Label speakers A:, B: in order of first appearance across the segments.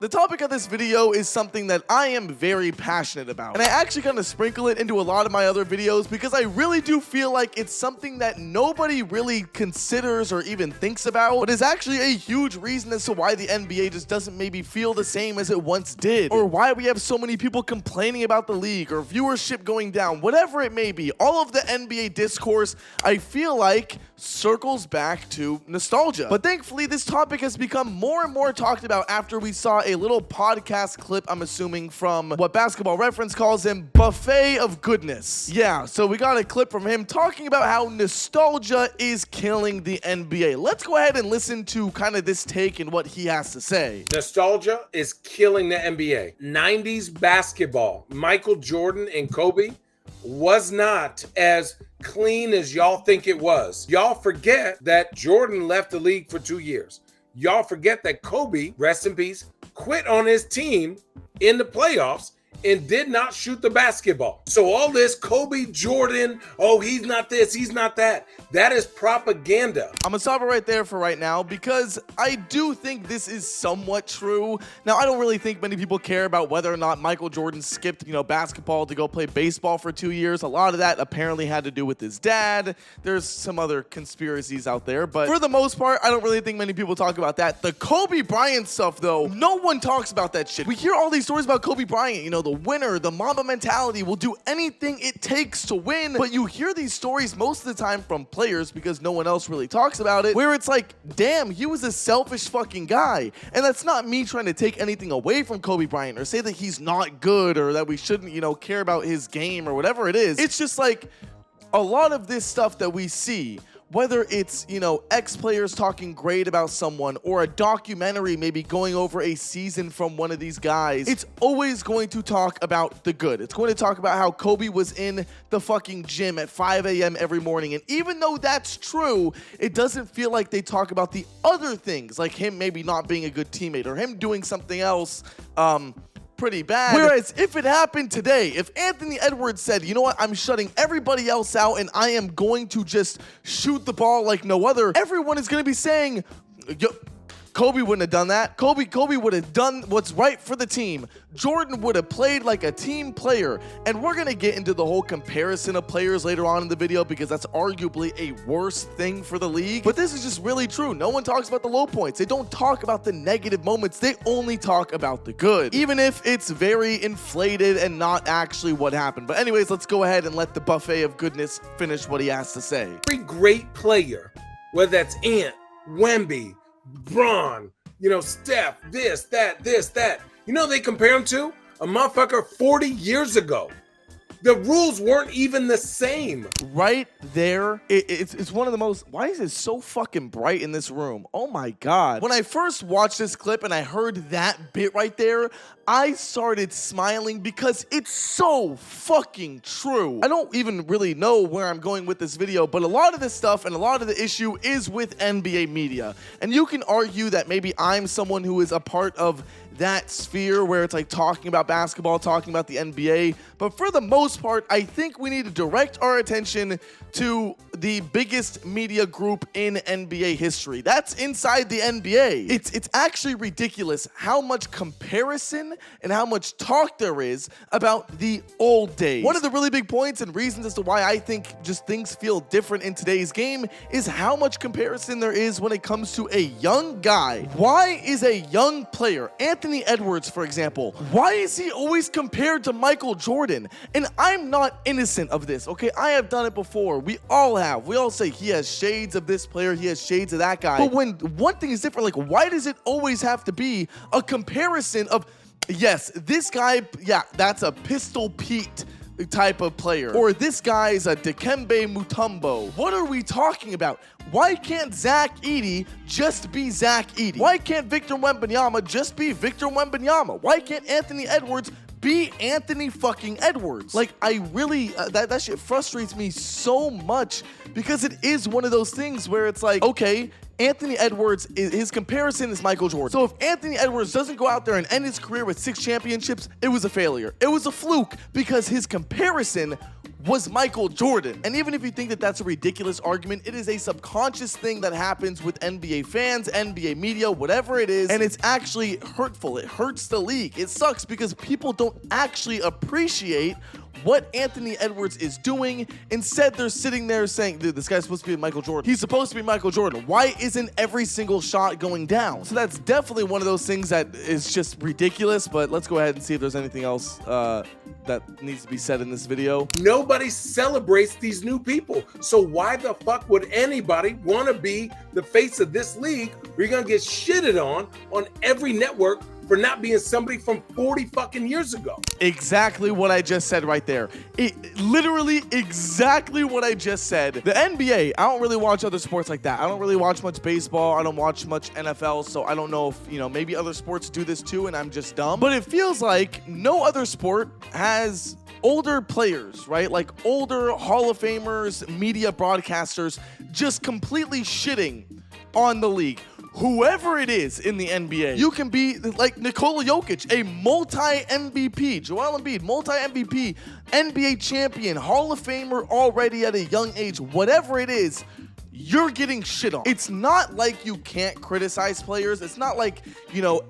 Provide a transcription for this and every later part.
A: The topic of this video is something that I am very passionate about, and I actually kind of sprinkle it into a lot of my other videos because I really do feel like it's something that nobody really considers or even thinks about, but is actually a huge reason as to why the NBA just doesn't maybe feel the same as it once did, or why we have so many people complaining about the league or viewership going down, whatever it may be. All of the NBA discourse, I feel like, circles back to nostalgia. But thankfully, this topic has become more and more talked about after we saw a little podcast clip, I'm assuming, from what Basketball Reference calls him, Buffet of Goodness. Yeah, so we got a clip from him talking about how nostalgia is killing the NBA. Let's go ahead and listen to kind of this take and what he has to say.
B: Nostalgia is killing the NBA. 90s basketball, Michael Jordan and Kobe, was not as clean as y'all think it was. Y'all forget that Jordan left the league for 2 years. Y'all forget that Kobe, rest in peace, quit on his team in the playoffs and did not shoot the basketball. So all this Kobe, Jordan, oh, he's not this, he's not that. That is propaganda.
A: I'm gonna stop it right there for right now because I do think this is somewhat true. Now, I don't really think many people care about whether or not Michael Jordan skipped, basketball to go play baseball for 2 years. A lot of that apparently had to do with his dad. There's some other conspiracies out there, but for the most part, I don't really think many people talk about that. The Kobe Bryant stuff, though, no one talks about that shit. We hear all these stories about Kobe Bryant, the winner, the Mamba mentality, will do anything it takes to win, but you hear these stories most of the time from players because no one else really talks about it, where it's like, damn, he was a selfish fucking guy. And that's not me trying to take anything away from Kobe Bryant or say that he's not good or that we shouldn't, care about his game or whatever it is. It's just like a lot of this stuff that we see, whether it's, ex-players talking great about someone or a documentary maybe going over a season from one of these guys, it's always going to talk about the good. It's going to talk about how Kobe was in the fucking gym at 5 a.m. every morning. And even though that's true, it doesn't feel like they talk about the other things, like him maybe not being a good teammate or him doing something else, pretty bad. Whereas if it happened today, if Anthony Edwards said, you know what, I'm shutting everybody else out and I am going to just shoot the ball like no other, everyone is going to be saying, Kobe wouldn't have done that. Kobe would have done what's right for the team. Jordan would have played like a team player. And we're going to get into the whole comparison of players later on in the video because that's arguably a worse thing for the league. But this is just really true. No one talks about the low points. They don't talk about the negative moments. They only talk about the good, even if it's very inflated and not actually what happened. But anyways, let's go ahead and let the Buffet of Goodness finish what he has to say.
B: Every great player, whether that's Ant, Wemby, Braun, Steph, this, that, they compare him to a motherfucker 40 years ago. The rules weren't even the same.
A: Right there, it's one of the most, why is it so fucking bright in this room? Oh my God. When I first watched this clip and I heard that bit right there, I started smiling because it's so fucking true. I don't even really know where I'm going with this video, but a lot of this stuff and a lot of the issue is with NBA media. And you can argue that maybe I'm someone who is a part of that sphere where it's like talking about basketball, talking about the NBA. But for the most part, I think we need to direct our attention to the biggest media group in NBA history. That's inside the NBA. It's actually ridiculous how much comparison and how much talk there is about the old days. One of the really big points and reasons as to why I think just things feel different in today's game is how much comparison there is when it comes to a young guy. Why is a young player, Anthony Edwards, for example, why is he always compared to Michael Jordan? And I'm not innocent of this, okay? I have done it before. We all have. We all say he has shades of this player, he has shades of that guy. But when one thing is different, like, why does it always have to be a comparison of, yes, this guy, yeah, that's a Pistol Pete type of player, or this guy's a Dikembe Mutombo. What are we talking about? Why can't Zach Edey just be Zach Edey? Why can't Victor Wembanyama just be Victor Wembanyama? Why can't Anthony Edwards be Anthony fucking Edwards? Like, I really, that shit frustrates me so much because it is one of those things where it's like, okay, Anthony Edwards, his comparison is Michael Jordan. So if Anthony Edwards doesn't go out there and end his career with 6 championships, it was a failure. It was a fluke because his comparison was Michael Jordan. And even if you think that that's a ridiculous argument, it is a subconscious thing that happens with NBA fans, NBA media, whatever it is, and it's actually hurtful. It hurts the league. It sucks because people don't actually appreciate what Anthony Edwards is doing. Instead, they're sitting there saying, dude, this guy's supposed to be Michael Jordan. He's supposed to be Michael Jordan. Why isn't every single shot going down? So that's definitely one of those things that is just ridiculous, but let's go ahead and see if there's anything else that needs to be said in this video.
B: Nobody celebrates these new people. So why the fuck would anybody want to be the face of this league where you're going to get shitted on every network for not being somebody from 40 fucking years ago?
A: Exactly what I just said right there. Literally exactly what I just said. The NBA, I don't really watch other sports like that. I don't really watch much baseball. I don't watch much NFL, so I don't know if, maybe other sports do this too and I'm just dumb. But it feels like no other sport has older players, right? Like older Hall of Famers, media broadcasters just completely shitting on the league. Whoever it is in the NBA, you can be like Nikola Jokic, a multi-MVP, Joel Embiid, multi-MVP, NBA champion, Hall of Famer already at a young age, whatever it is, you're getting shit on. It's not like you can't criticize players. It's not like,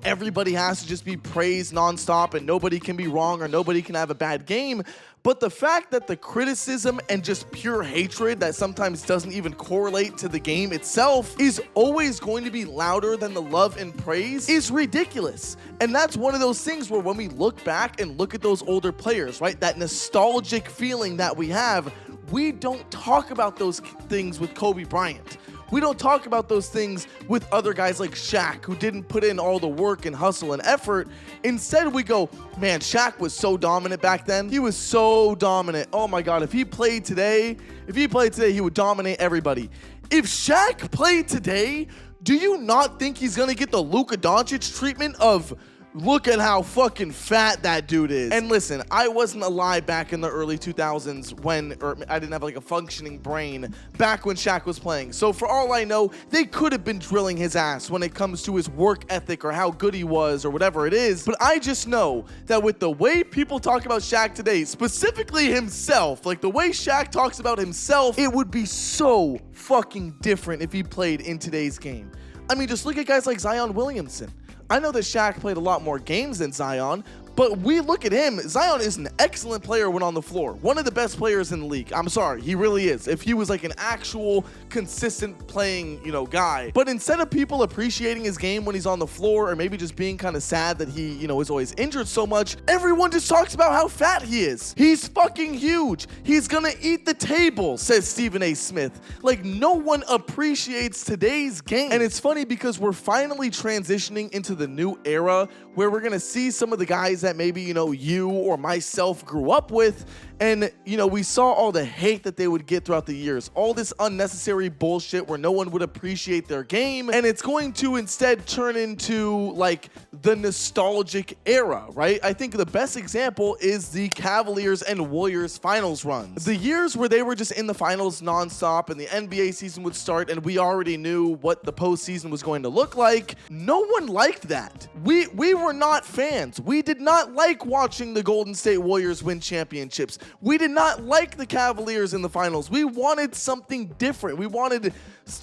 A: everybody has to just be praised nonstop and nobody can be wrong or nobody can have a bad game. But the fact that the criticism and just pure hatred that sometimes doesn't even correlate to the game itself is always going to be louder than the love and praise is ridiculous. And that's one of those things where when we look back and look at those older players, right, that nostalgic feeling that we have, we don't talk about those things with Kobe Bryant. We don't talk about those things with other guys like Shaq, who didn't put in all the work and hustle and effort. Instead, we go, man, Shaq was so dominant back then. He was so dominant. Oh my God, if he played today, he would dominate everybody. If Shaq played today, do you not think he's gonna get the Luka Doncic treatment of, look at how fucking fat that dude is? And listen, I wasn't alive back in the early 2000s or I didn't have like a functioning brain back when Shaq was playing. So for all I know, they could have been drilling his ass when it comes to his work ethic or how good he was or whatever it is. But I just know that with the way people talk about Shaq today, specifically himself, like the way Shaq talks about himself, it would be so fucking different if he played in today's game. I mean, just look at guys like Zion Williamson. I know that Shaq played a lot more games than Zion, but we look at him. Zion is an excellent player when on the floor. One of the best players in the league. I'm sorry, he really is. If he was like an actual consistent playing, guy. But instead of people appreciating his game when he's on the floor or maybe just being kind of sad that he, is always injured so much, everyone just talks about how fat he is. He's fucking huge. He's gonna eat the table, says Stephen A. Smith. Like, no one appreciates today's game. And it's funny because we're finally transitioning into the new era where we're gonna see some of the guys that maybe, you or myself grew up with. And, we saw all the hate that they would get throughout the years, all this unnecessary bullshit where no one would appreciate their game. And it's going to instead turn into like the nostalgic era, right? I think the best example is the Cavaliers and Warriors finals runs. The years where they were just in the finals nonstop and the NBA season would start and we already knew what the postseason was going to look like. No one liked that. We were not fans. We did not like watching the Golden State Warriors win championships. We did not like the Cavaliers in the finals. We wanted something different. We wanted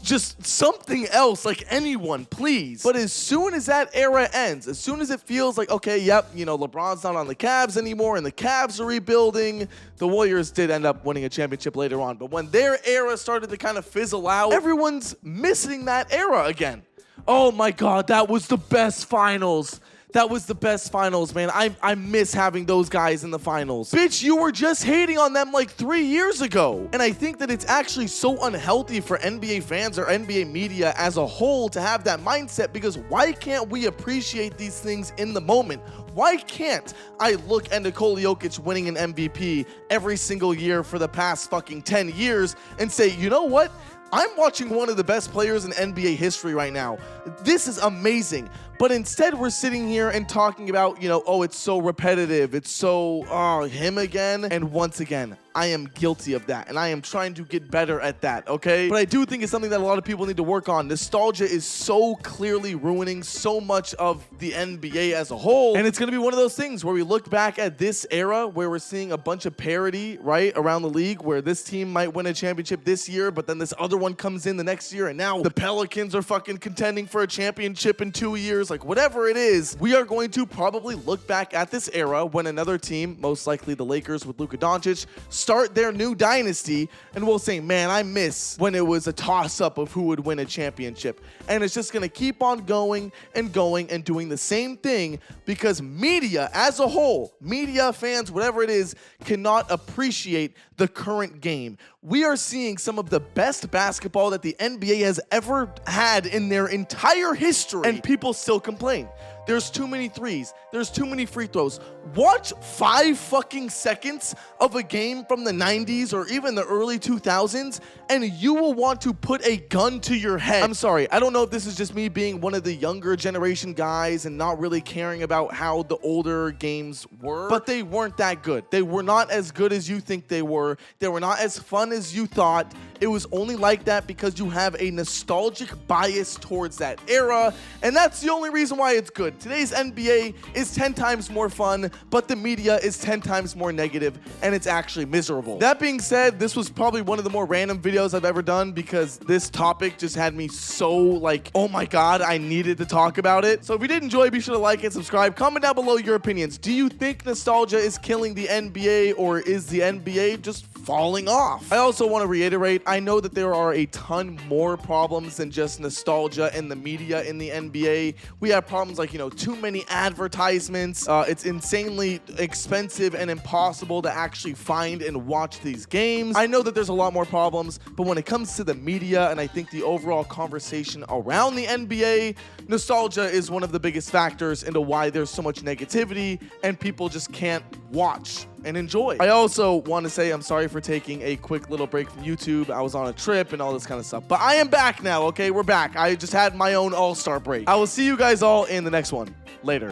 A: just something else, like anyone, please. But as soon as that era ends, as soon as it feels like, okay, yep, LeBron's not on the Cavs anymore and the Cavs are rebuilding, the Warriors did end up winning a championship later on. But when their era started to kind of fizzle out, everyone's missing that era again. Oh my God, that was the best finals. That was the best finals, man. I miss having those guys in the finals. Bitch, you were just hating on them like 3 years ago. And I think that it's actually so unhealthy for NBA fans or NBA media as a whole to have that mindset, because why can't we appreciate these things in the moment? Why can't I look at Nikola Jokic winning an MVP every single year for the past fucking 10 years and say, you know what? I'm watching one of the best players in NBA history right now. This is amazing. But instead, we're sitting here and talking about, oh, it's so repetitive. It's so, him again. And once again, I am guilty of that, and I am trying to get better at that, okay? But I do think it's something that a lot of people need to work on. Nostalgia is so clearly ruining so much of the NBA as a whole, and it's going to be one of those things where we look back at this era where we're seeing a bunch of parity, right, around the league, where this team might win a championship this year, but then this other one comes in the next year, and now the Pelicans are fucking contending for a championship in 2 years. Like, whatever it is, we are going to probably look back at this era when another team, most likely the Lakers with Luka Doncic, start their new dynasty, and we'll say, man, I miss when it was a toss-up of who would win a championship. And it's just gonna keep on going and doing the same thing because media as a whole, media, fans, whatever it is, cannot appreciate the current game. We are seeing some of the best basketball that the NBA has ever had in their entire history, and people still complain. There's too many threes. There's too many free throws. Watch 5 fucking seconds of a game from the 90s or even the early 2000s, and you will want to put a gun to your head. I'm sorry. I don't know if this is just me being one of the younger generation guys and not really caring about how the older games were, but they weren't that good. They were not as good as you think they were. They were not as fun as you thought. It was only like that because you have a nostalgic bias towards that era, and that's the only reason why it's good. Today's NBA is 10 times more fun, but the media is 10 times more negative, and it's actually miserable. That being said, this was probably one of the more random videos I've ever done because this topic just had me so like, oh my god, I needed to talk about it. So if you did enjoy, be sure to like and subscribe. Comment down below your opinions. Do you think nostalgia is killing the NBA, or is the NBA just falling off? I also want to reiterate, I know that there are a ton more problems than just nostalgia in the media in the NBA. We have problems like, too many advertisements. It's insanely expensive and impossible to actually find and watch these games. I know that there's a lot more problems, but when it comes to the media and I think the overall conversation around the NBA, nostalgia is one of the biggest factors into why there's so much negativity and people just can't watch and enjoy. I also want to say I'm sorry for taking a quick little break from YouTube. I was on a trip and all this kind of stuff, but I am back now, okay? We're back. I just had my own all-star break. I will see you guys all in the next one. Later.